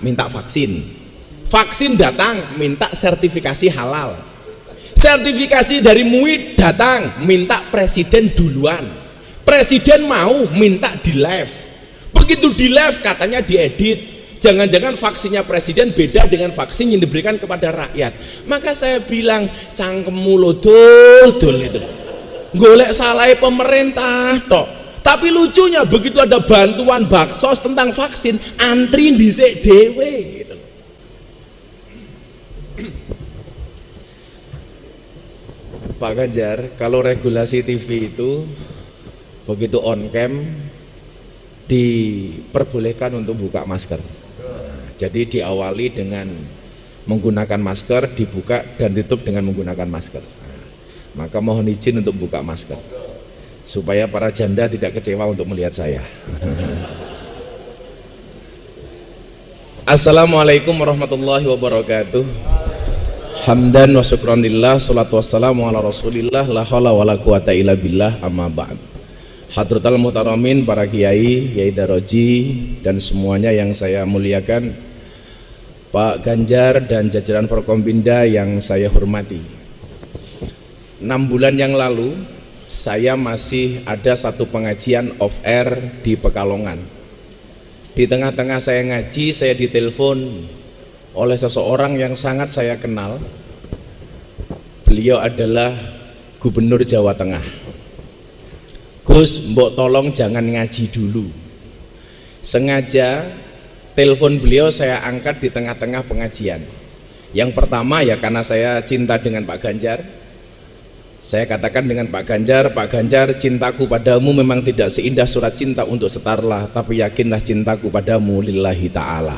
minta vaksin. Vaksin datang, minta sertifikasi halal. Sertifikasi dari MUI datang, minta presiden duluan. Presiden mau, minta di live. Begitu di live katanya diedit. Jangan-jangan vaksinnya presiden beda dengan vaksin yang diberikan kepada rakyat. Maka saya bilang, cangkemmu lo dul itu. Golek salah pemerintah tok. Tapi lucunya begitu ada bantuan baksos tentang vaksin, antri dhisik dhewe gitu. Pak Ganjar, kalau regulasi TV itu begitu on cam diperbolehkan untuk buka masker. Jadi diawali dengan menggunakan masker, dibuka dan ditutup dengan menggunakan masker. Maka mohon izin untuk buka masker supaya para janda tidak kecewa untuk melihat saya. Assalamualaikum warahmatullahi wabarakatuh. Hamdan wa syukranillah, salatu wassalamu ala rasulillah, la haula wa la quwata illa billah, amma ba'd. Hadratul muhtaramin, para kiai, kiai daroji dan semuanya yang saya muliakan, Pak Ganjar dan jajaran Forkompinda yang saya hormati. 6 bulan yang lalu saya masih ada satu pengajian off air di Pekalongan. Di tengah-tengah saya ngaji, saya ditelepon oleh seseorang yang sangat saya kenal. Beliau adalah Gubernur Jawa Tengah. Gus, mbok tolong jangan ngaji dulu. Sengaja telepon beliau saya angkat di tengah-tengah pengajian. Yang pertama ya karena saya cinta dengan Pak Ganjar. Saya katakan dengan Pak Ganjar, cintaku padamu memang tidak seindah surat cinta untuk setarlah, tapi yakinlah cintaku padamu lillahi ta'ala.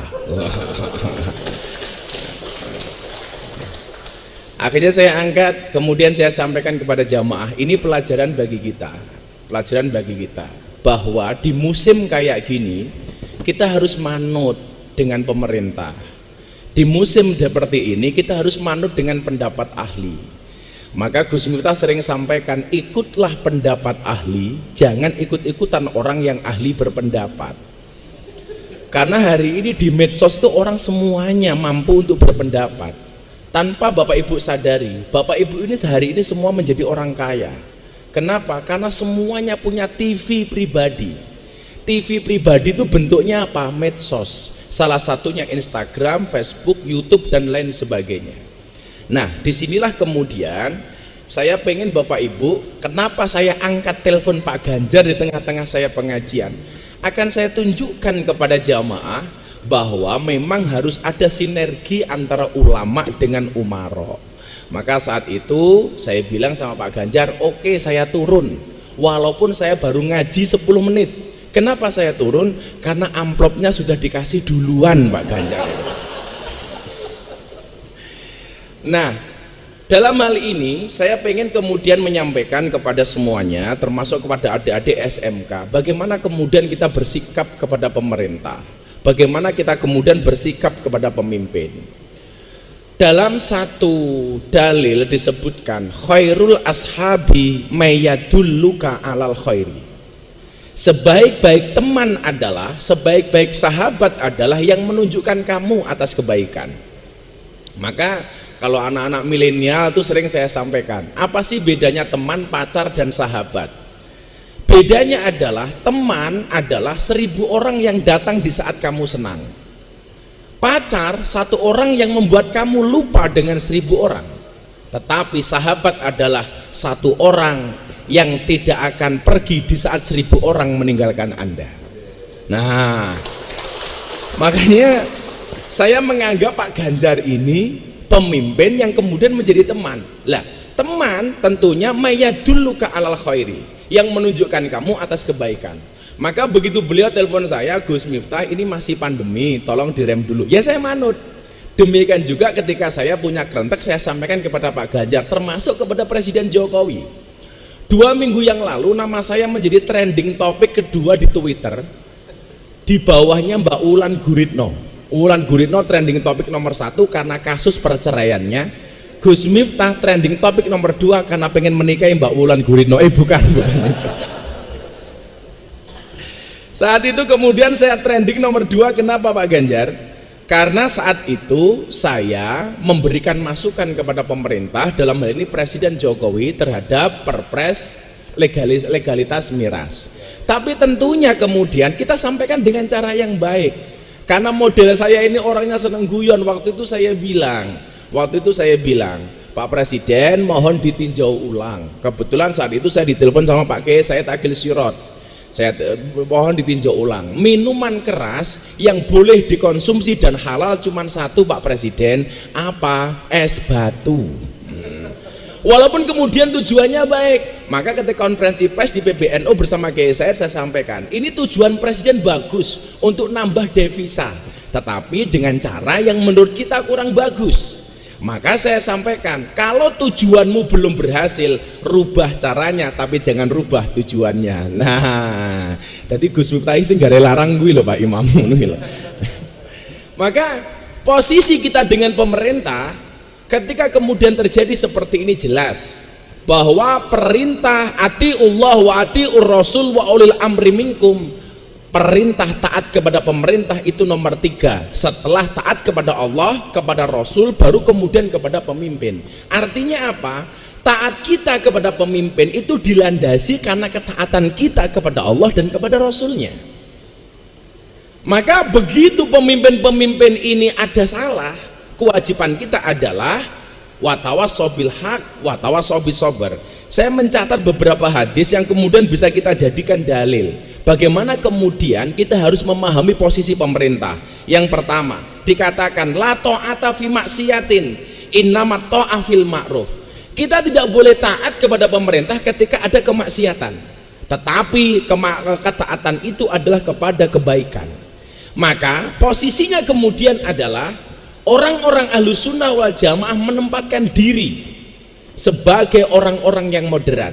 Akhirnya saya angkat, kemudian saya sampaikan kepada jamaah, ini pelajaran bagi kita, bahwa di musim kayak gini kita harus manut dengan pemerintah. Di musim seperti ini kita harus manut dengan pendapat ahli. Maka Gus Miftah sering sampaikan, ikutlah pendapat ahli, jangan ikut-ikutan orang yang ahli berpendapat. Karena hari ini di medsos itu orang semuanya mampu untuk berpendapat. Tanpa Bapak Ibu sadari, Bapak Ibu ini sehari ini semua menjadi orang kaya. Kenapa? Karena semuanya punya TV pribadi. TV pribadi itu bentuknya apa? Medsos. Salah satunya Instagram, Facebook, YouTube dan lain sebagainya. Nah, disinilah kemudian saya pengen Bapak Ibu, kenapa saya angkat telepon Pak Ganjar di tengah-tengah saya pengajian? Akan saya tunjukkan kepada jamaah bahwa memang harus ada sinergi antara ulama dengan umaro. Maka saat itu saya bilang sama Pak Ganjar, oke, saya turun walaupun saya baru ngaji 10 menit. Kenapa saya turun? Karena amplopnya sudah dikasih duluan Pak Ganjar. Nah, dalam hal ini saya pengen kemudian menyampaikan kepada semuanya, termasuk kepada adik-adik SMK, bagaimana kemudian kita bersikap kepada pemerintah, bagaimana kita kemudian bersikap kepada pemimpin. Dalam satu dalil disebutkan, khairul ashabi mayadulluka alal khairi. Sebaik-baik teman adalah, sebaik-baik sahabat adalah yang menunjukkan kamu atas kebaikan. Maka kalau anak-anak milenial itu sering saya sampaikan, apa sih bedanya teman, pacar, dan sahabat? Bedanya adalah teman adalah 1000 orang yang datang di saat kamu senang. Pacar 1 orang yang membuat kamu lupa dengan 1000 orang. Tetapi sahabat adalah 1 orang yang tidak akan pergi di saat 1000 orang meninggalkan Anda. Nah, makanya saya menganggap Pak Ganjar ini pemimpin yang kemudian menjadi teman. Lah, teman tentunya mayadulluka alal khairi, yang menunjukkan kamu atas kebaikan. Maka begitu beliau telepon saya, Gus Miftah ini masih pandemi, tolong direm dulu. Ya saya manut. Demikian juga ketika saya punya kerentek, saya sampaikan kepada Pak Ganjar, termasuk kepada Presiden Jokowi. 2 minggu yang lalu nama saya menjadi trending topik kedua di Twitter, di bawahnya Mbak Wulan Guritno. Wulan Guritno trending topik nomor 1 karena kasus perceraiannya. Gus Miftah trending topik nomor 2 karena pengen menikahi Mbak Wulan Guritno. Bukan itu. Saat itu kemudian saya trending nomor 2, kenapa Pak Ganjar? Karena saat itu saya memberikan masukan kepada pemerintah, dalam hal ini Presiden Jokowi, terhadap perpres legalitas miras. Tapi tentunya kemudian kita sampaikan dengan cara yang baik. Karena model saya ini orangnya seneng guyon. Waktu itu saya bilang, Pak Presiden mohon ditinjau ulang. Kebetulan saat itu saya ditelepon sama Pak Kiai, saya tagih sirot. Saya mohon ditinjau ulang. Minuman keras yang boleh dikonsumsi dan halal cuma satu, Pak Presiden. Apa? Es batu. Walaupun kemudian tujuannya baik, maka ketika konferensi pers di PBNU bersama Kiai Said, saya sampaikan ini tujuan Presiden bagus untuk nambah devisa, tetapi dengan cara yang menurut kita kurang bagus. Maka saya sampaikan, kalau tujuanmu belum berhasil, rubah caranya, tapi jangan rubah tujuannya. Nah, tadi Gus Miftah sing gare larang gue loh Pak Imam. Maka posisi kita dengan pemerintah, ketika kemudian terjadi seperti ini, jelas bahwa perintah atiullah wa atiur rasul wa ulil amri minkum, perintah taat kepada pemerintah itu nomor 3. Setelah taat kepada Allah, kepada Rasul, baru kemudian kepada pemimpin. Artinya apa? Taat kita kepada pemimpin itu dilandasi karena ketaatan kita kepada Allah dan kepada Rasulnya. Maka begitu pemimpin-pemimpin ini ada salah, kewajiban kita adalah watawassaw bil haq watawassaw bis sabr. Saya mencatat beberapa hadis yang kemudian bisa kita jadikan dalil bagaimana kemudian kita harus memahami posisi pemerintah. Yang pertama, dikatakan la ta'ata fi maksiatin, innamat ta'ah fil ma'ruf. Kita tidak boleh taat kepada pemerintah ketika ada kemaksiatan, tetapi ketaatan itu adalah kepada kebaikan. Maka posisinya kemudian adalah orang-orang Ahlus Sunnah wal Jamaah menempatkan diri sebagai orang-orang yang moderat.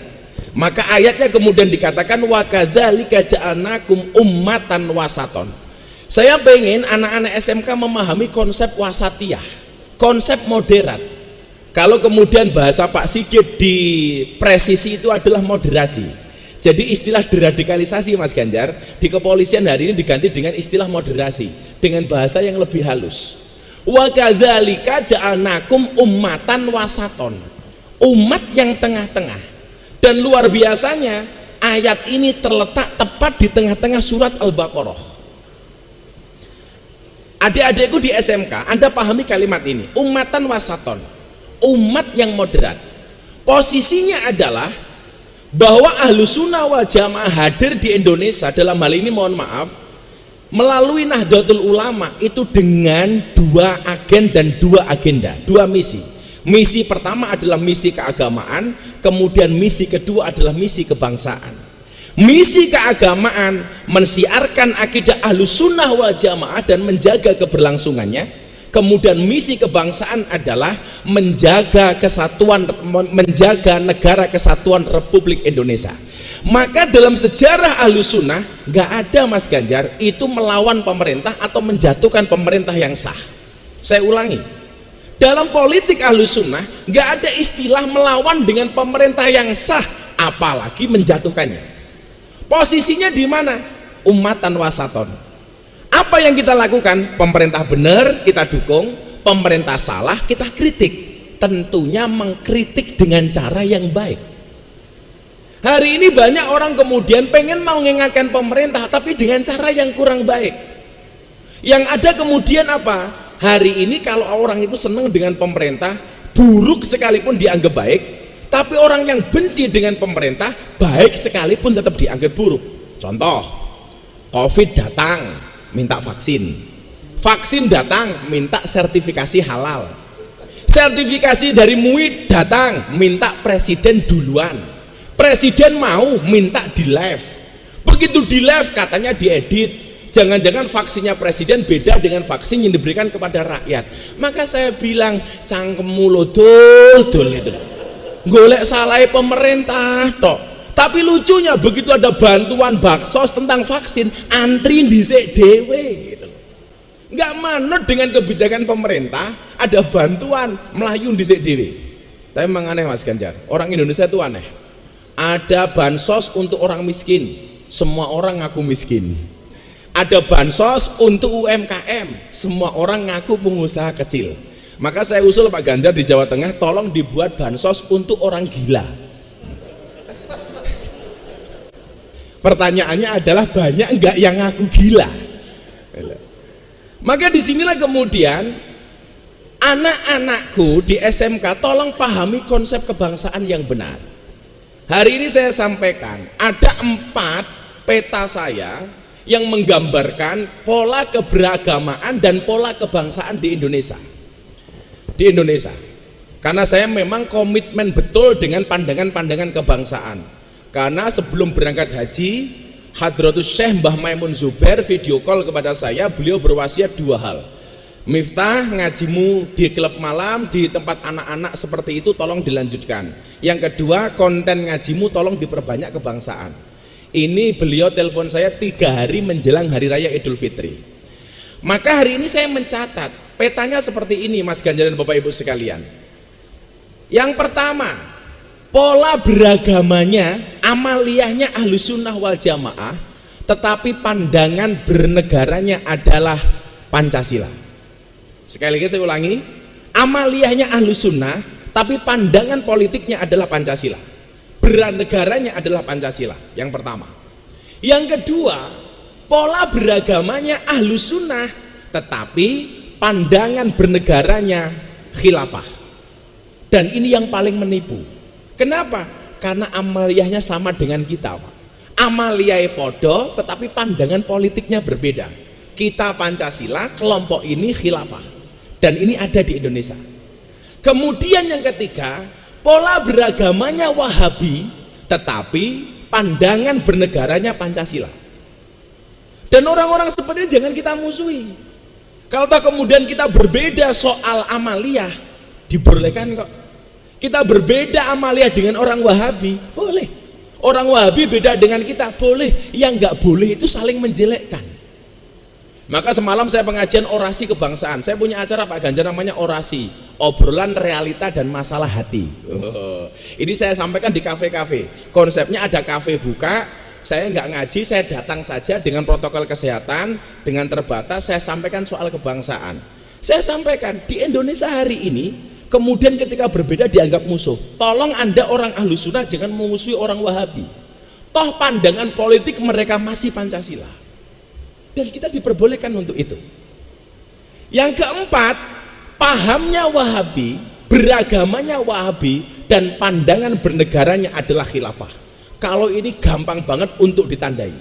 Maka ayatnya kemudian dikatakan wa kadzalika ja'alnakum ummatan wasaton. Saya pengen anak-anak SMK memahami konsep wasatiyah, konsep moderat. Kalau kemudian bahasa Pak Sigit di presisi itu adalah moderasi. Jadi istilah deradikalisasi Mas Ganjar di kepolisian hari ini diganti dengan istilah moderasi dengan bahasa yang lebih halus. Wa kadzalika ja'alnakum ummatan wasaton, umat yang tengah-tengah. Dan luar biasanya ayat ini terletak tepat di tengah-tengah surat Al-Baqarah. Adik-adikku di SMK, Anda pahami kalimat ini, ummatan wasaton, umat yang moderat. Posisinya adalah bahwa Ahlus Sunnah wal Jamaah hadir di Indonesia dalam hal ini, mohon maaf, melalui Nahdlatul Ulama itu dengan 2 agen dan 2 agenda, 2 misi. Misi pertama adalah misi keagamaan, kemudian misi kedua adalah misi kebangsaan. Misi keagamaan mensiarkan akidah Ahlus Sunnah wal Jamaah dan menjaga keberlangsungannya. Kemudian misi kebangsaan adalah menjaga kesatuan, menjaga negara kesatuan Republik Indonesia. Maka dalam sejarah Ahlus Sunnah nggak ada Mas Ganjar itu melawan pemerintah atau menjatuhkan pemerintah yang sah. Saya ulangi, dalam politik Ahlus Sunnah nggak ada istilah melawan dengan pemerintah yang sah, apalagi menjatuhkannya. Posisinya di mana? Ummatan wasaton. Apa yang kita lakukan? Pemerintah benar kita dukung, pemerintah salah kita kritik. Tentunya mengkritik dengan cara yang baik. Hari ini banyak orang kemudian pengen mau mengingatkan pemerintah tapi dengan cara yang kurang baik. Yang ada kemudian apa? Hari ini kalau orang itu senang dengan pemerintah, buruk sekalipun dianggap baik, tapi orang yang benci dengan pemerintah, baik sekalipun tetap dianggap buruk. Contoh, COVID datang, minta vaksin. Vaksin datang, minta sertifikasi halal. Sertifikasi dari MUI datang, minta presiden duluan. Presiden mau, minta di live. Begitu di live katanya diedit. Jangan-jangan vaksinnya presiden beda dengan vaksin yang diberikan kepada rakyat. Maka saya bilang, cangkemmu lo dul itu. Golek salah pemerintah tok. Tapi lucunya begitu ada bantuan baksos tentang vaksin, antri dhisik dhewe gitu. Nggak manut dengan kebijakan pemerintah, ada bantuan melayu dhisik dhewe. Tapi memang aneh Mas Ganjar, orang Indonesia itu aneh. Ada bansos untuk orang miskin, semua orang ngaku miskin. ada bansos untuk UMKM, semua orang ngaku pengusaha kecil. Maka saya usul Pak Ganjar di Jawa Tengah, tolong dibuat bansos untuk orang gila. Pertanyaannya adalah banyak enggak yang ngaku gila? Maka disinilah kemudian anak-anakku di SMK tolong pahami konsep kebangsaan yang benar. Hari ini saya sampaikan ada 4 peta saya yang menggambarkan pola keberagamaan dan pola kebangsaan di Indonesia. Di Indonesia, karena saya memang komitmen betul dengan pandangan-pandangan kebangsaan. Karena sebelum berangkat haji, Hadratus Syekh Mbah Maimun Zubair video call kepada saya, beliau berwasiat 2 hal. Miftah, ngajimu di klub malam, di tempat anak-anak seperti itu tolong dilanjutkan. Yang kedua, konten ngajimu tolong diperbanyak kebangsaan. Ini beliau telepon saya 3 hari menjelang Hari Raya Idul Fitri. Maka hari ini saya mencatat petanya seperti ini, Mas Ganjar dan Bapak Ibu sekalian. Yang pertama, pola beragamanya, amaliyahnya Ahlus Sunnah wal Jamaah, tetapi pandangan bernegaranya adalah Pancasila. Sekali lagi saya ulangi, amaliyahnya Ahlus Sunnah, tapi pandangan politiknya adalah Pancasila. Bernegaranya adalah Pancasila. Yang pertama. Yang kedua, pola beragamanya Ahlus Sunnah, tetapi pandangan bernegaranya khilafah. Dan ini yang paling menipu. Kenapa? Karena amaliyahnya sama dengan kita, Pak. Amaliyah podo, tetapi pandangan politiknya berbeda. Kita Pancasila, kelompok ini khilafah. Dan ini ada di Indonesia. Kemudian yang ketiga, pola beragamanya Wahabi, tetapi pandangan bernegaranya Pancasila. Dan orang-orang seperti ini jangan kita musuhi. Kalau kemudian kita berbeda soal amaliyah, dibolehkan kok. Kita berbeda amaliyah dengan orang Wahabi, boleh. Orang Wahabi beda dengan kita, boleh. Yang nggak boleh itu saling menjelekkan. Maka semalam saya pengajian orasi kebangsaan. Saya punya acara Pak Ganjar namanya orasi, obrolan realita dan masalah hati. Ini saya sampaikan di kafe-kafe. Konsepnya ada kafe buka, saya nggak ngaji, saya datang saja dengan protokol kesehatan, dengan terbatas, saya sampaikan soal kebangsaan. Saya sampaikan di Indonesia hari ini, kemudian ketika berbeda dianggap musuh. Tolong Anda orang Ahlus Sunnah jangan memusuhi orang Wahabi. Toh pandangan politik mereka masih Pancasila. Dan kita diperbolehkan untuk itu. Yang keempat, pahamnya Wahabi, beragamanya Wahabi, dan pandangan bernegaranya adalah khilafah. Kalau ini gampang banget untuk ditandai.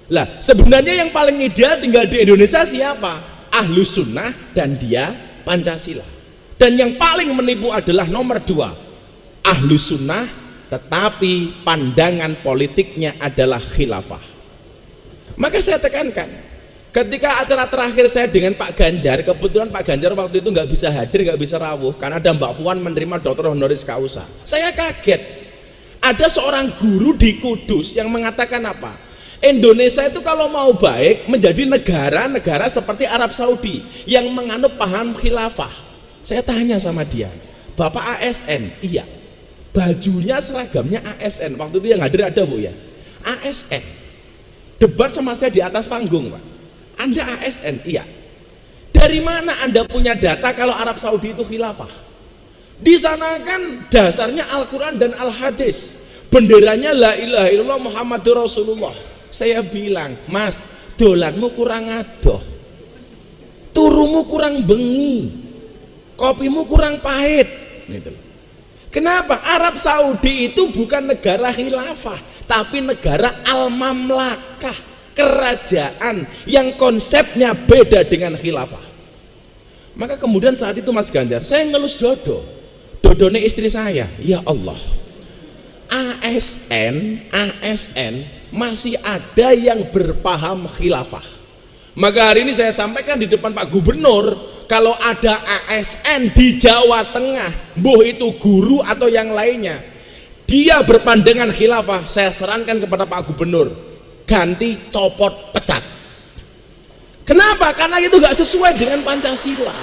Lah, sebenarnya yang paling ideal tinggal di Indonesia siapa? Ahlus Sunnah dan dia Pancasila. Dan yang paling menipu adalah nomor 2, Ahlus Sunnah tetapi pandangan politiknya adalah khilafah. Maka saya tekankan, ketika acara terakhir saya dengan Pak Ganjar, kebetulan Pak Ganjar waktu itu nggak bisa hadir, nggak bisa rawuh karena ada Mbak Puan menerima doktor honoris causa. Saya kaget, ada seorang guru di Kudus yang mengatakan apa? Indonesia itu kalau mau baik menjadi negara-negara seperti Arab Saudi yang menganut paham khilafah. Saya tanya sama dia, Bapak ASN? Iya. Bajunya seragamnya ASN. Waktu itu yang hadir ada Bu ya, ASN. Debat sama saya di atas panggung, Pak. Anda ASN? Iya. Dari mana Anda punya data kalau Arab Saudi itu khilafah? Di sana kan dasarnya Al-Quran dan Al-Hadis. Benderanya la ilaha illallah Muhammadur Rasulullah. Saya bilang, Mas, dolanmu kurang adoh, turumu kurang bengi, kopimu kurang pahit. Gitu. Kenapa? Arab Saudi itu bukan negara khilafah, tapi negara al-mamlakah, kerajaan yang konsepnya beda dengan khilafah. Maka kemudian saat itu Mas Ganjar, saya ngelus dodone istri saya. Ya Allah, ASN masih ada yang berpaham khilafah. Maka hari ini saya sampaikan di depan Pak Gubernur, kalau ada ASN di Jawa Tengah, boh itu guru atau yang lainnya, dia berpandangan khilafah, saya sarankan kepada Pak Gubernur, ganti, copot, pecat. Kenapa? Karena itu gak sesuai dengan Pancasila.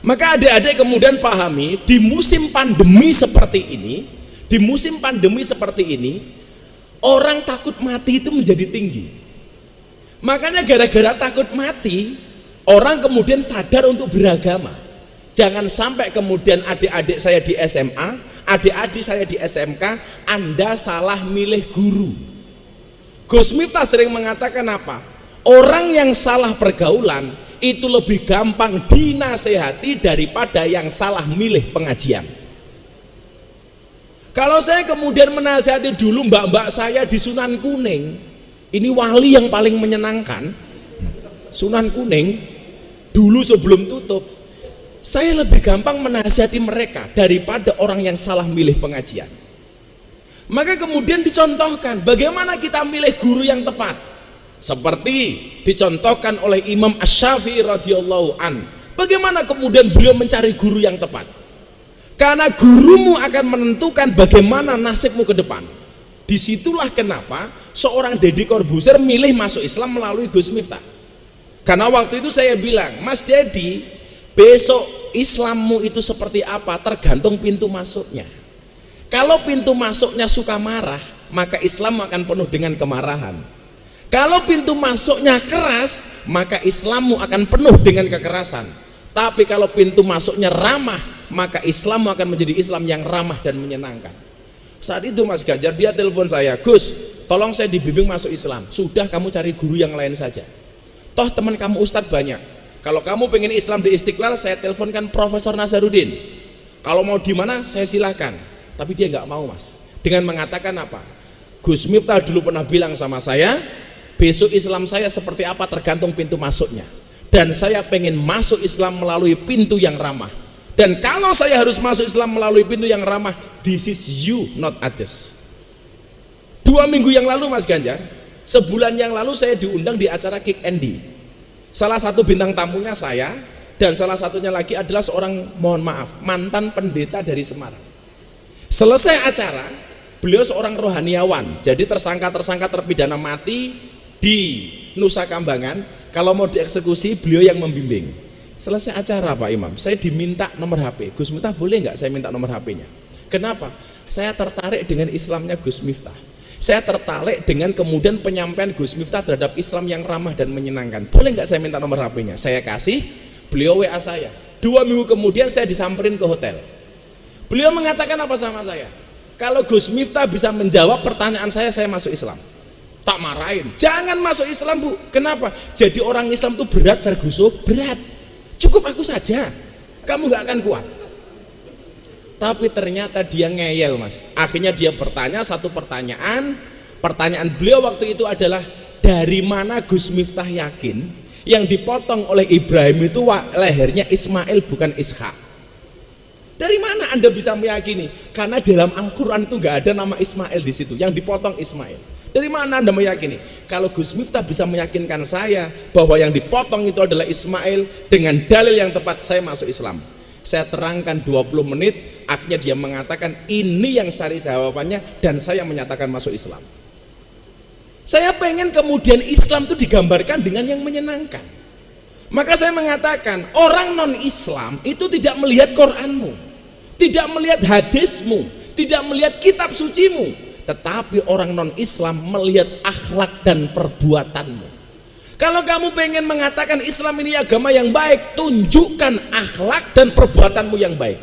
Maka adik-adik kemudian pahami, di musim pandemi seperti ini, Orang takut mati itu menjadi tinggi. Makanya gara-gara takut mati, orang kemudian sadar untuk beragama. Jangan sampai kemudian adik-adik saya di SMA, adik-adik saya di SMK, Anda salah milih guru. Gus Miftah sering mengatakan apa? Orang yang salah pergaulan itu lebih gampang dinasehati daripada yang salah milih pengajian. Kalau saya kemudian menasehati dulu mbak-mbak saya di Sunan Kuning, ini wali yang paling menyenangkan, Sunan Kuning, dulu sebelum tutup, saya lebih gampang menasihati mereka daripada orang yang salah milih pengajian. Maka kemudian dicontohkan bagaimana kita milih guru yang tepat, seperti dicontohkan oleh Imam Asy-Syafi'i radhiyallahu an. Bagaimana kemudian beliau mencari guru yang tepat? Karena gurumu akan menentukan bagaimana nasibmu ke depan. Disitulah kenapa seorang Deddy Corbuzier milih masuk Islam melalui Gus Miftah. Karena waktu itu saya bilang, Mas Deddy, besok Islammu itu seperti apa tergantung pintu masuknya. Kalau pintu masuknya suka marah, maka Islam akan penuh dengan kemarahan. Kalau pintu masuknya keras, maka Islammu akan penuh dengan kekerasan. Tapi kalau pintu masuknya ramah, maka Islammu akan menjadi Islam yang ramah dan menyenangkan. Saat itu Mas Ganjar, dia telepon saya, Gus, tolong saya dibimbing masuk Islam. Sudah, kamu cari guru yang lain saja. Toh teman kamu Ustadz banyak. Kalau kamu pengen Islam di Istiqlal, saya teleponkan Profesor Nazaruddin. Kalau mau di mana, saya silahkan. Tapi dia nggak mau, Mas. Dengan mengatakan apa? Gus Miftah dulu pernah bilang sama saya, besok Islam saya seperti apa tergantung pintu masuknya. Dan saya pengen masuk Islam melalui pintu yang ramah. Dan kalau saya harus masuk Islam melalui pintu yang ramah, this is you, not others. 2 minggu yang lalu Mas Ganjar, sebulan yang lalu saya diundang di acara Kick Andy. Salah satu bintang tamunya saya, dan salah satunya lagi adalah seorang, mohon maaf, mantan pendeta dari Semarang. Selesai acara, beliau seorang rohaniawan, jadi tersangka-tersangka terpidana mati di Nusa Kambangan, kalau mau dieksekusi beliau yang membimbing. Selesai acara Pak Imam, saya diminta nomor HP. Gus Miftah boleh nggak saya minta nomor HP-nya? Kenapa? Saya tertarik dengan Islamnya Gus Miftah. Saya tertarik dengan kemudian penyampaian Gus Miftah terhadap Islam yang ramah dan menyenangkan. Boleh nggak saya minta nomor HP-nya? Saya kasih, beliau WA saya. 2 minggu kemudian saya disamperin ke hotel. Beliau mengatakan apa sama saya? Kalau Gus Miftah bisa menjawab pertanyaan saya masuk Islam. Tak marahin, jangan masuk Islam Bu. Kenapa? Jadi orang Islam itu berat Ferguson, berat. Cukup aku saja, kamu gak akan kuat. Tapi ternyata dia ngeyel Mas. Akhirnya dia bertanya satu pertanyaan. Pertanyaan beliau waktu itu adalah, dari mana Gus Miftah yakin yang dipotong oleh Ibrahim itu lehernya Ismail bukan Ishak? Dari mana Anda bisa meyakini? Karena dalam Al-Quran itu gak ada nama Ismail di situ, yang dipotong Ismail. Dari mana Anda meyakini? Kalau Gus Miftah bisa meyakinkan saya bahwa yang dipotong itu adalah Ismail dengan dalil yang tepat, saya masuk Islam. Saya terangkan 20 menit, akhirnya dia mengatakan ini yang sari jawabannya, dan saya menyatakan masuk Islam. Saya pengen kemudian Islam itu digambarkan dengan yang menyenangkan. Maka saya mengatakan orang non-Islam itu tidak melihat Quranmu, tidak melihat hadismu, tidak melihat kitab sucimu, tetapi orang non-Islam melihat akhlak dan perbuatanmu. Kalau kamu pengen mengatakan Islam ini agama yang baik, tunjukkan akhlak dan perbuatanmu yang baik.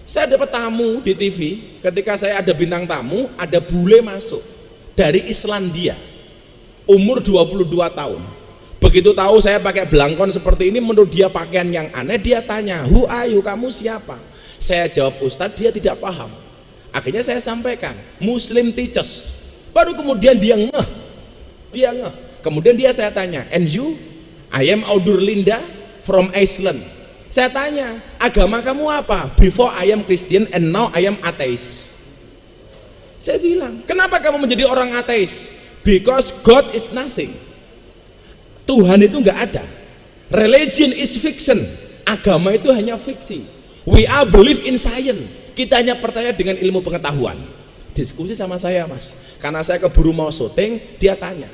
Saya dapat tamu di TV, ketika saya ada bintang tamu, ada bule masuk dari Islandia, umur 22 tahun. Begitu tahu saya pakai belangkon seperti ini, menurut dia pakaian yang aneh, dia tanya, "Who are you? Kamu siapa?" Saya jawab, "Ustadz," dia tidak paham. Akhirnya saya sampaikan, Muslim teachers. Baru kemudian dia ngeh. Kemudian saya tanya, "And you?" "I am Audur Linda from Iceland." Saya tanya, "Agama kamu apa?" "Before I am Christian and now I am atheist." Saya bilang, "Kenapa kamu menjadi orang ateis?" "Because God is nothing." Tuhan itu nggak ada. Religion is fiction. Agama itu hanya fiksi. We are believe in science. Kita hanya percaya dengan ilmu pengetahuan. Diskusi sama saya Mas, karena saya keburu mau syuting, dia tanya,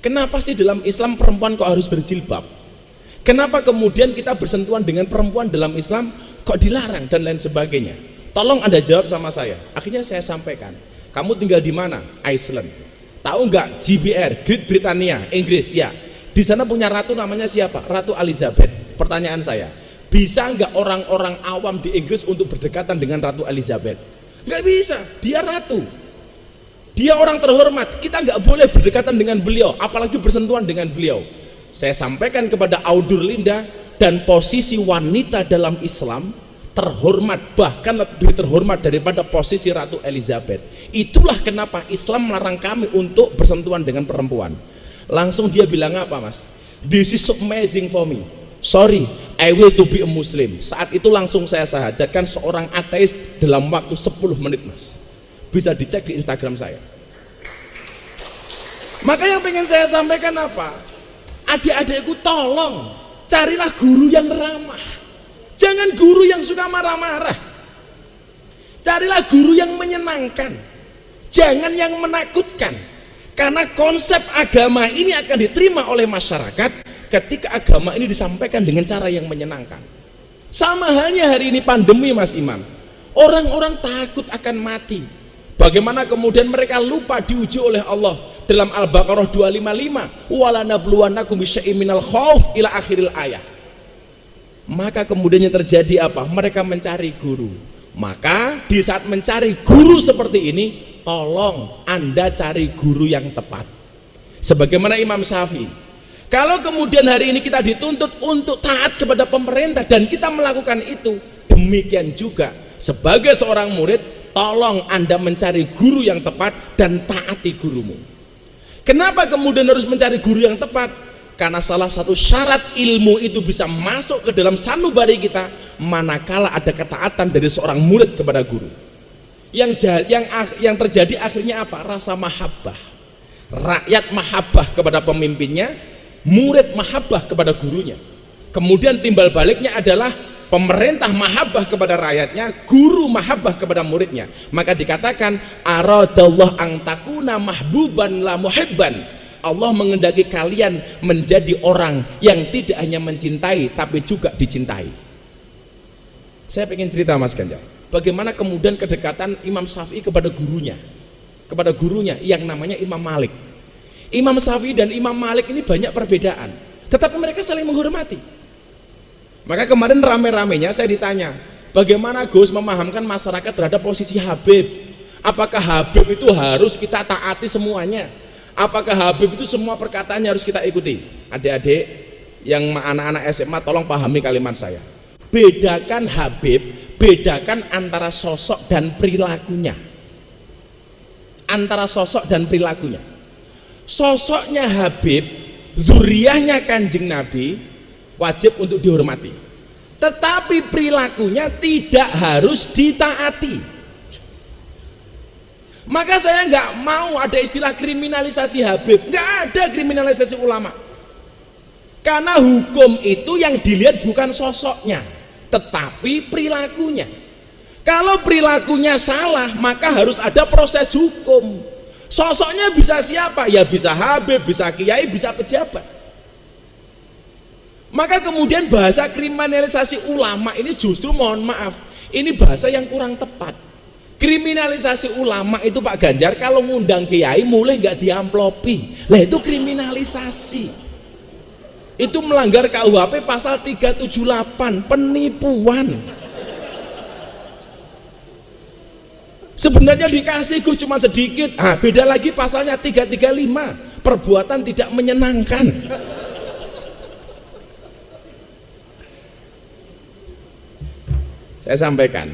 kenapa sih dalam Islam perempuan kok harus berjilbab? Kenapa kemudian kita bersentuhan dengan perempuan dalam Islam kok dilarang dan lain sebagainya? Tolong Anda jawab sama saya. Akhirnya saya sampaikan, Kamu tinggal di mana? Iceland. Tahu nggak GBR, Great Britannia, Inggris? Ya. Di sana punya ratu namanya siapa? Ratu Elizabeth. Pertanyaan saya, bisa nggak orang-orang awam di Inggris untuk berdekatan dengan Ratu Elizabeth? Nggak bisa, dia ratu. Dia orang terhormat, kita nggak boleh berdekatan dengan beliau, apalagi bersentuhan dengan beliau. Saya sampaikan kepada Audur Linda, dan posisi wanita dalam Islam terhormat, bahkan lebih terhormat daripada posisi Ratu Elizabeth. Itulah kenapa Islam melarang kami untuk bersentuhan dengan perempuan. Langsung dia bilang apa, Mas? This is so amazing for me. Sorry, I will to be a Muslim. Saat itu langsung saya syahadatkan seorang ateis dalam waktu 10 menit, Mas. Bisa dicek di Instagram saya. Maka yang pengen saya sampaikan apa? Adik-adikku, tolong carilah guru yang ramah. Jangan guru yang suka marah-marah. Carilah guru yang menyenangkan. Jangan yang menakutkan. Karena konsep agama ini akan diterima oleh masyarakat ketika agama ini disampaikan dengan cara yang menyenangkan. Sama halnya hari ini pandemi, Mas Imam. Orang-orang takut akan mati. Bagaimana kemudian mereka lupa diuji oleh Allah dalam Al-Baqarah 255, wala nabluwannakum bisyai'im minal khauf ila akhiril ayah. Maka kemudian yang terjadi apa? Mereka mencari guru. Maka di saat mencari guru seperti ini, tolong Anda cari guru yang tepat. Sebagaimana Imam Syafi'i, kalau kemudian hari ini kita dituntut untuk taat kepada pemerintah dan kita melakukan itu, demikian juga sebagai seorang murid, tolong Anda mencari guru yang tepat dan taati gurumu. Kenapa kemudian harus mencari guru yang tepat? Karena salah satu syarat ilmu itu bisa masuk ke dalam sanubari kita manakala ada ketaatan dari seorang murid kepada guru. Yang terjadi akhirnya apa? Rasa mahabbah. Rakyat mahabbah kepada pemimpinnya, murid mahabbah kepada gurunya. Kemudian timbal baliknya adalah pemerintah mahabbah kepada rakyatnya, guru mahabbah kepada muridnya. Maka dikatakan aradallah ang takuna mahbuban la muhibban. Allah mengendaki kalian menjadi orang yang tidak hanya mencintai tapi juga dicintai. Saya ingin cerita, Mas Ganjar, bagaimana kemudian kedekatan Imam Syafi'i kepada gurunya yang namanya Imam Malik. Imam Syafi'i dan Imam Malik ini banyak perbedaan, tetapi mereka saling menghormati. Maka kemarin rame-ramenya saya ditanya, bagaimana Gus memahamkan masyarakat terhadap posisi Habib? Apakah Habib itu harus kita taati semuanya? Apakah Habib itu semua perkataannya harus kita ikuti? Adik-adik yang anak-anak SMA, tolong pahami kalimat saya. Bedakan Habib, bedakan antara sosok dan perilakunya. Antara sosok dan perilakunya. Sosoknya Habib, zuriyahnya Kanjeng Nabi, wajib untuk dihormati. Tetapi perilakunya tidak harus ditaati. Maka saya nggak mau ada istilah kriminalisasi Habib. Nggak ada kriminalisasi ulama. Karena hukum itu yang dilihat bukan sosoknya, tetapi perilakunya. Kalau perilakunya salah, maka harus ada proses hukum. Sosoknya bisa siapa? Ya bisa Habib, bisa kiai, bisa pejabat. Maka kemudian bahasa kriminalisasi ulama ini justru, mohon maaf, ini bahasa yang kurang tepat. Kriminalisasi ulama itu Pak Ganjar, kalau ngundang kiai mulai nggak diamplopi, lah itu kriminalisasi. Itu melanggar KUHP pasal 378, penipuan. Sebenarnya dikasih Gus cuma sedikit. Beda lagi pasalnya 335, perbuatan tidak menyenangkan. Saya sampaikan,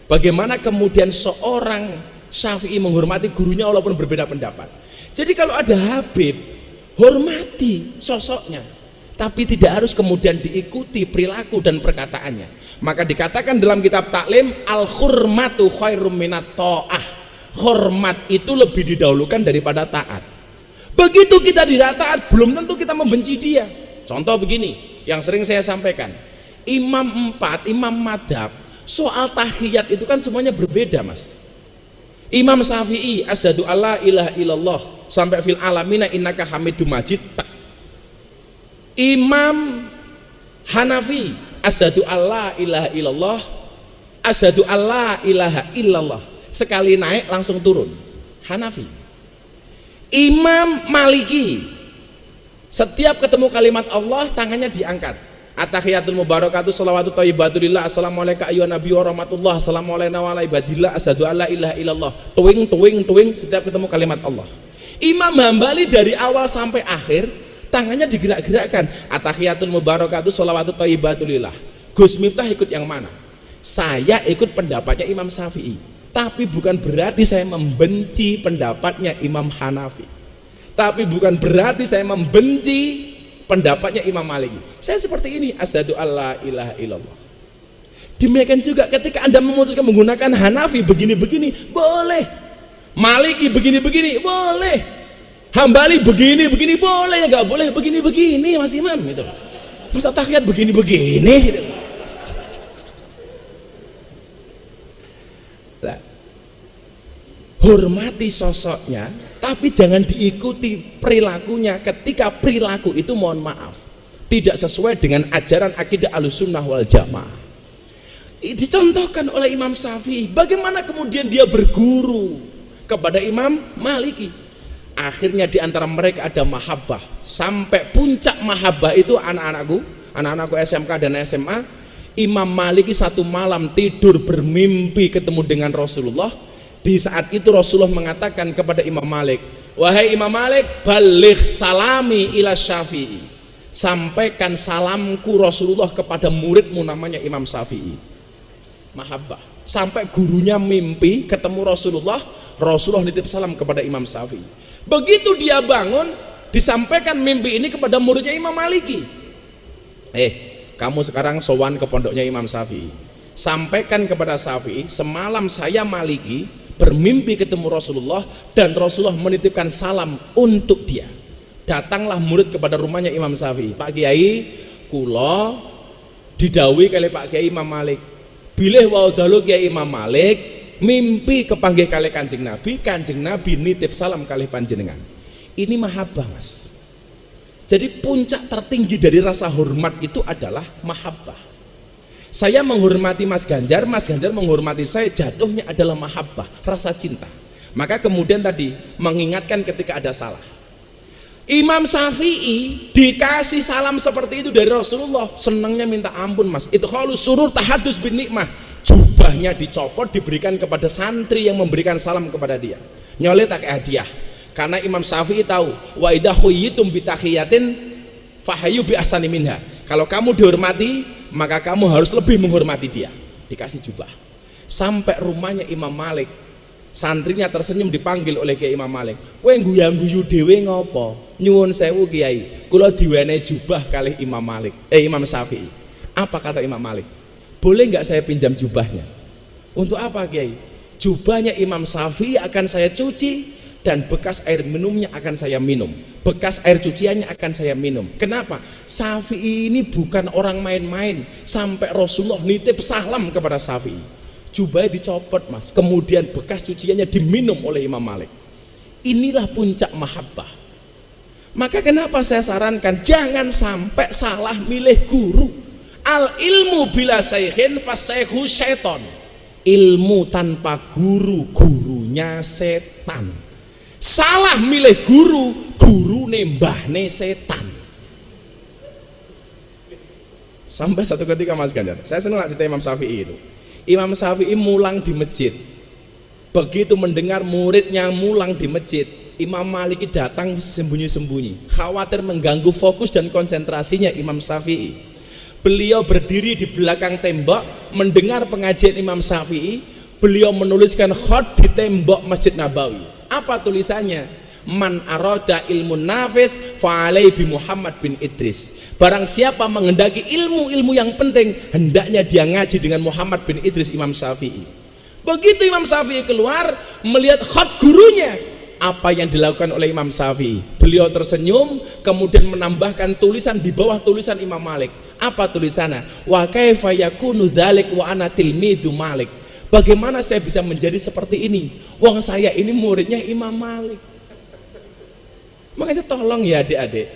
bagaimana kemudian seorang Syafi'i menghormati gurunya walaupun berbeda pendapat. Jadi kalau ada Habib, hormati sosoknya, tapi tidak harus kemudian diikuti perilaku dan perkataannya. Maka dikatakan dalam kitab taklim, al-hurmatu khairum minat ta'ah. Hormat itu lebih didahulukan daripada taat. Begitu kita tidak taat, belum tentu kita membenci dia. Contoh begini, yang sering saya sampaikan, Imam 4, Imam Madhab, soal tahiyat itu kan semuanya berbeda, Mas. Imam Syafi'i asyhadu alla ilaha illallah sampai fil alamina innaka hamidum majid. Imam Hanafi asyhadu alla ilaha illallah asyhadu alla ilaha illallah, sekali naik langsung turun. Hanafi. Imam Maliki, setiap ketemu kalimat Allah tangannya diangkat. At-tahiyatul mubarakatuh shalawatu thayyibatulillah assalamualaikum ayyuhan nabi wa rahmatullah assalamualaikum wa ala ibadillah asyhadu alla ilaha illallah. Tuing tuing tuing setiap ketemu kalimat Allah. Imam Hambali dari awal sampai akhir tangannya digerak-gerakkan. At-tahiyatul mubarakatuh shalawatu thayyibatulillah. Gus Miftah ikut yang mana? Saya ikut pendapatnya Imam Syafi'i. Tapi bukan berarti saya membenci pendapatnya Imam Hanafi. Tapi bukan berarti saya membenci pendapatnya Imam Maliki. Saya seperti ini, asyhadu alla ilaha illallah. Demikian juga ketika Anda memutuskan menggunakan Hanafi begini-begini, boleh. Maliki begini-begini, boleh. Hambali begini-begini, boleh. Ya nggak boleh begini-begini, Mas Imam gitu. Terus tahiyat begini-begini gitu. Nah, hormati sosoknya, tapi jangan diikuti perilakunya ketika perilaku itu mohon maaf tidak sesuai dengan ajaran akidah Ahlussunnah wal Jamaah. Dicontohkan oleh Imam Syafi'i, bagaimana kemudian dia berguru kepada Imam Maliki. Akhirnya di antara mereka ada mahabbah, sampai puncak mahabbah itu anak-anakku SMK dan SMA. Imam Maliki satu malam tidur bermimpi ketemu dengan Rasulullah. Di saat itu Rasulullah mengatakan kepada Imam Malik, wahai Imam Malik, baligh salami ila Syafi'i, sampaikan salamku Rasulullah kepada muridmu namanya Imam Syafi'i. Mahabbah, sampai gurunya mimpi ketemu Rasulullah, Rasulullah nitip salam kepada Imam Syafi'i. Begitu dia bangun, disampaikan mimpi ini kepada muridnya Imam Maliki. Kamu sekarang sowan ke pondoknya Imam Syafi'i, sampaikan kepada Syafi'i, semalam saya Maliki bermimpi ketemu Rasulullah dan Rasulullah menitipkan salam untuk dia. Datanglah murid kepada rumahnya Imam Syafi'i. Pak Kiai, kula didhawuhi kali Pak Kiai Imam Malik, bilih wau dalu Kiai Imam Malik mimpi kepanggih kali Kanjeng Nabi nitip salam kali panjenengan. Ini mahabbah, Mas. Jadi puncak tertinggi dari rasa hormat itu adalah mahabbah. Saya menghormati Mas Ganjar menghormati saya, jatuhnya adalah mahabbah, rasa cinta. Maka kemudian tadi mengingatkan ketika ada salah. Imam Syafi'i dikasih salam seperti itu dari Rasulullah, senangnya minta ampun, Mas. Itu kalau surur tahadus bin nikmah, jubahnya dicopot diberikan kepada santri yang memberikan salam kepada dia. Nyoleh tak hadiah. Karena Imam Syafi'i tahu, wa idza khuyyitum bi tahiyatin fahayu bi ahsani minha. Kalau kamu dihormati, maka kamu harus lebih menghormati dia. Dikasih jubah. Sampai rumahnya Imam Malik, santrinya tersenyum dipanggil oleh Kiai Imam Malik. Kowe guyu-guyu dhewe ngopo? Nyuwun sewu Kiai, kula diwenehi jubah kali Imam Syafi'i. Apa kata Imam Malik? Boleh nggak saya pinjam jubahnya? Untuk apa Kiai? Jubahnya Imam Syafi'i akan saya cuci dan bekas air minumnya akan saya minum, bekas air cuciannya akan saya minum. Kenapa? Syafi'i ini bukan orang main-main. Sampai Rasulullah nitip salam kepada Syafi'i, jubahnya dicopot, Mas, kemudian bekas cuciannya diminum oleh Imam Malik. Inilah puncak mahabbah. Maka kenapa saya sarankan jangan sampai salah milih guru. Al ilmu bila saykhin fasyaikhu syaiton. Ilmu tanpa guru, gurunya setan. Salah milih guru, guru nembahne setan. Sampai satu ketika Mas Ganjar, saya senang cerita Imam Syafi'i itu. Imam Syafi'i mulang di masjid. Begitu mendengar muridnya mulang di masjid, Imam Maliki datang sembunyi-sembunyi, khawatir mengganggu fokus dan konsentrasinya Imam Syafi'i. Beliau berdiri di belakang tembok mendengar pengajian Imam Syafi'i. Beliau menuliskan khot di tembok Masjid Nabawi. Apa tulisannya? Man aroda ilmu nafis fa'alai bi Muhammad bin Idris. Barang siapa menghendaki ilmu-ilmu yang penting, hendaknya dia ngaji dengan Muhammad bin Idris Imam Syafi'i. Begitu Imam Syafi'i keluar melihat khot gurunya, apa yang dilakukan oleh Imam Syafi'i? Beliau tersenyum, kemudian menambahkan tulisan di bawah tulisan Imam Malik. Apa tulisannya? Wa kaifa yakunu dzalik wa ana tilmidu Malik. Bagaimana saya bisa menjadi seperti ini? Wong saya ini muridnya Imam Malik. Makanya tolong ya adik-adik,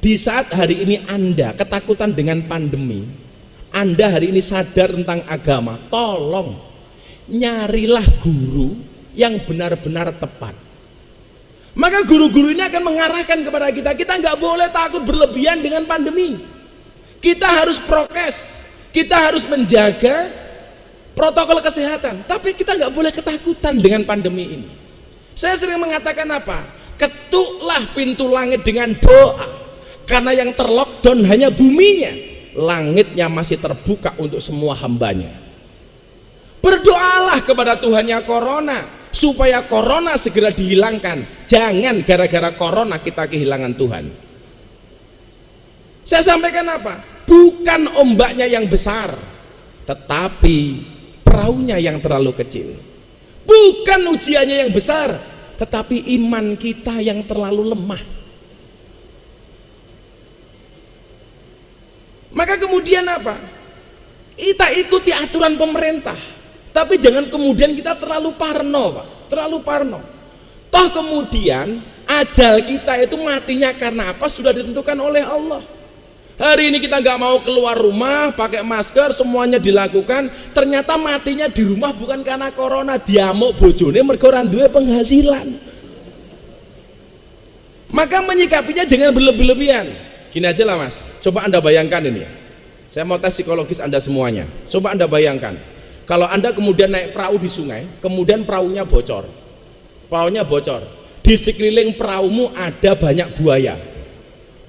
di saat hari ini Anda ketakutan dengan pandemi, Anda hari ini sadar tentang agama, tolong nyarilah guru yang benar-benar tepat. Maka guru-guru ini akan mengarahkan kepada kita, kita nggak boleh takut berlebihan dengan pandemi. Kita harus prokes, kita harus menjaga protokol kesehatan, tapi kita nggak boleh ketakutan dengan pandemi ini. Saya sering mengatakan apa? Ketuklah pintu langit dengan doa, karena yang terlockdown hanya buminya, langitnya masih terbuka untuk semua hambanya. Berdoalah kepada Tuhannya corona, supaya corona segera dihilangkan. Jangan gara-gara corona kita kehilangan Tuhan. Saya sampaikan apa? Bukan ombaknya yang besar, tetapi perahunya yang terlalu kecil. Bukan ujiannya yang besar, tetapi iman kita yang terlalu lemah. Maka kemudian apa? Kita ikuti aturan pemerintah, tapi jangan kemudian kita terlalu parno, Pak. Terlalu parno. Toh kemudian ajal kita itu matinya karena apa? Sudah ditentukan oleh Allah. Hari ini kita nggak mau keluar rumah, pakai masker, semuanya dilakukan. Ternyata matinya di rumah bukan karena corona, diamuk bojone mergo ora duwe penghasilan. Maka menyikapinya jangan berlebih-lebihan. Gini aja lah Mas, coba Anda bayangkan ini. Saya mau tes psikologis Anda semuanya. Coba Anda bayangkan, kalau Anda kemudian naik perahu di sungai, kemudian perahunya bocor. Perahunya bocor. Di sekeliling perahumu ada banyak buaya.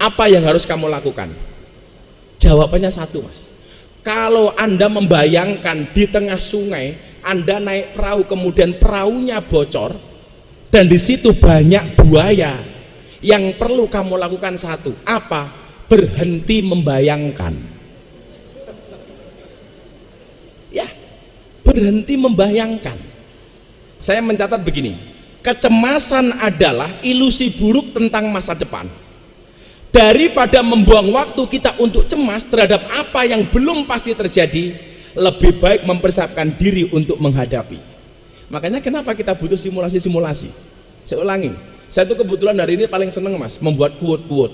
Apa yang harus kamu lakukan? Jawabannya satu Mas. Kalau Anda membayangkan di tengah sungai, Anda naik perahu kemudian perahunya bocor dan di situ banyak buaya, yang perlu kamu lakukan satu, apa? Berhenti membayangkan. Ya, berhenti membayangkan. Saya mencatat begini, kecemasan adalah ilusi buruk tentang masa depan. Daripada membuang waktu kita untuk cemas terhadap apa yang belum pasti terjadi, lebih baik mempersiapkan diri untuk menghadapi. Makanya kenapa kita butuh simulasi-simulasi. Saya ulangi, saya tuh kebetulan hari ini paling seneng Mas membuat quote-quote.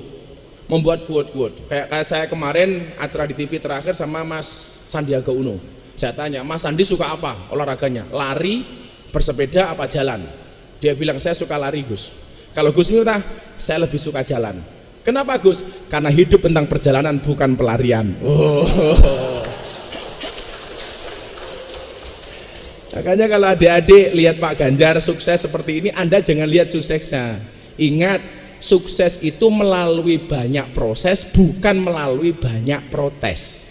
Kayak saya kemarin acara di TV terakhir sama Mas Sandiaga Uno. Saya tanya, Mas Sandi suka apa olahraganya? Lari, bersepeda, apa jalan? Dia bilang, saya suka lari Gus. Kalau Gus Miftah, saya lebih suka jalan. Kenapa Gus? Karena hidup tentang perjalanan bukan pelarian. Makanya kalau adik-adik lihat Pak Ganjar sukses seperti ini, Anda jangan lihat suksesnya. Ingat, sukses itu melalui banyak proses, bukan melalui banyak protes.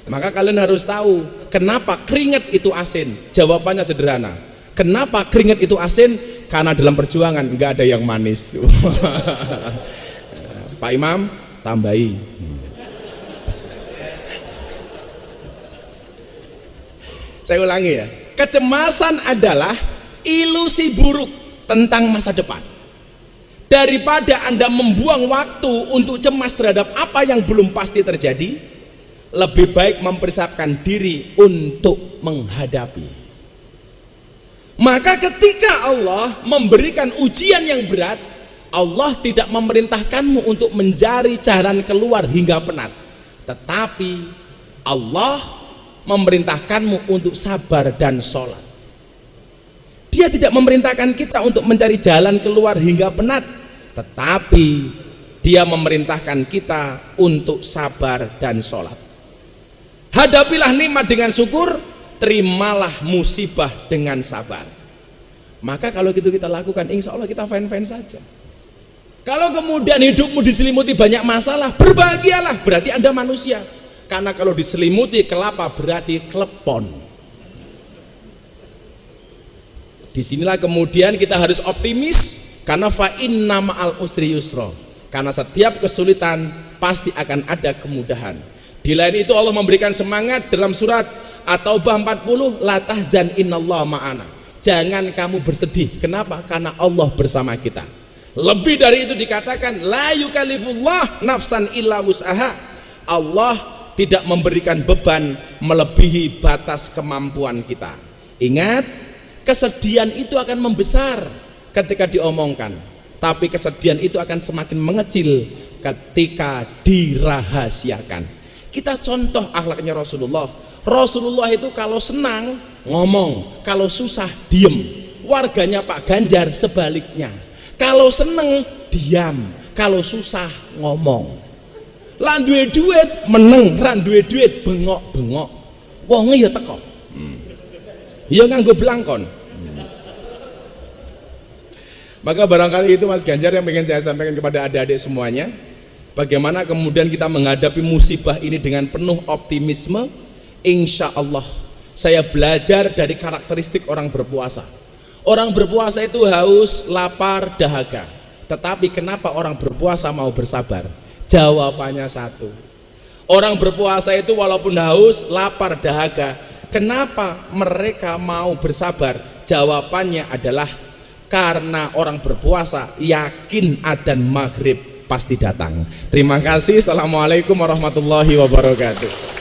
Maka kalian harus tahu kenapa keringat itu asin. Jawabannya sederhana. Kenapa keringat itu asin? Karena dalam perjuangan nggak ada yang manis. Pak Imam, tambahi. Saya ulangi ya. Kecemasan adalah ilusi buruk tentang masa depan. Daripada Anda membuang waktu untuk cemas terhadap apa yang belum pasti terjadi, lebih baik mempersiapkan diri untuk menghadapi. Maka ketika Allah memberikan ujian yang berat, Allah tidak memerintahkanmu untuk mencari jalan keluar hingga penat, tetapi Allah memerintahkanmu untuk sabar dan sholat. Dia tidak memerintahkan kita untuk mencari jalan keluar hingga penat, tetapi Dia memerintahkan kita untuk sabar dan sholat. Hadapilah nikmat dengan syukur, terimalah musibah dengan sabar. Maka kalau gitu kita lakukan, insya Allah kita fine-fine saja. Kalau kemudian hidupmu diselimuti banyak masalah, berbahagialah, berarti Anda manusia. Karena kalau diselimuti kelapa berarti klepon. Disinilah kemudian kita harus optimis, karena fa inna ma'al usri yusra. Karena setiap kesulitan pasti akan ada kemudahan. Di lain itu Allah memberikan semangat dalam surat At-Taubah 40, la tahzan innallaha ma'ana. Jangan kamu bersedih. Kenapa? Karena Allah bersama kita. Lebih dari itu dikatakan la yukallifullah nafsan illa wus'aha. Allah tidak memberikan beban melebihi batas kemampuan kita. Ingat, kesedihan itu akan membesar ketika diomongkan, tapi kesedihan itu akan semakin mengecil ketika dirahasiakan. Kita contoh akhlaknya Rasulullah. Rasulullah itu kalau senang ngomong, kalau susah diem. Warganya Pak Ganjar sebaliknya. Kalau seneng diam, kalau susah ngomong. Lah duwe duit meneng, ra duwe duit bengok-bengok. Wonge ya teko. Ya nganggo blangkon. Maka barangkali itu Mas Ganjar yang ingin saya sampaikan kepada adik-adik semuanya. Bagaimana kemudian kita menghadapi musibah ini dengan penuh optimisme. Insya Allah saya belajar dari karakteristik orang berpuasa. Orang berpuasa itu haus, lapar, dahaga. Tetapi kenapa orang berpuasa mau bersabar? Jawabannya satu. Orang berpuasa itu walaupun haus, lapar, dahaga, kenapa mereka mau bersabar? Jawabannya adalah karena orang berpuasa yakin adzan maghrib pasti datang. Terima kasih. Assalamualaikum warahmatullahi wabarakatuh.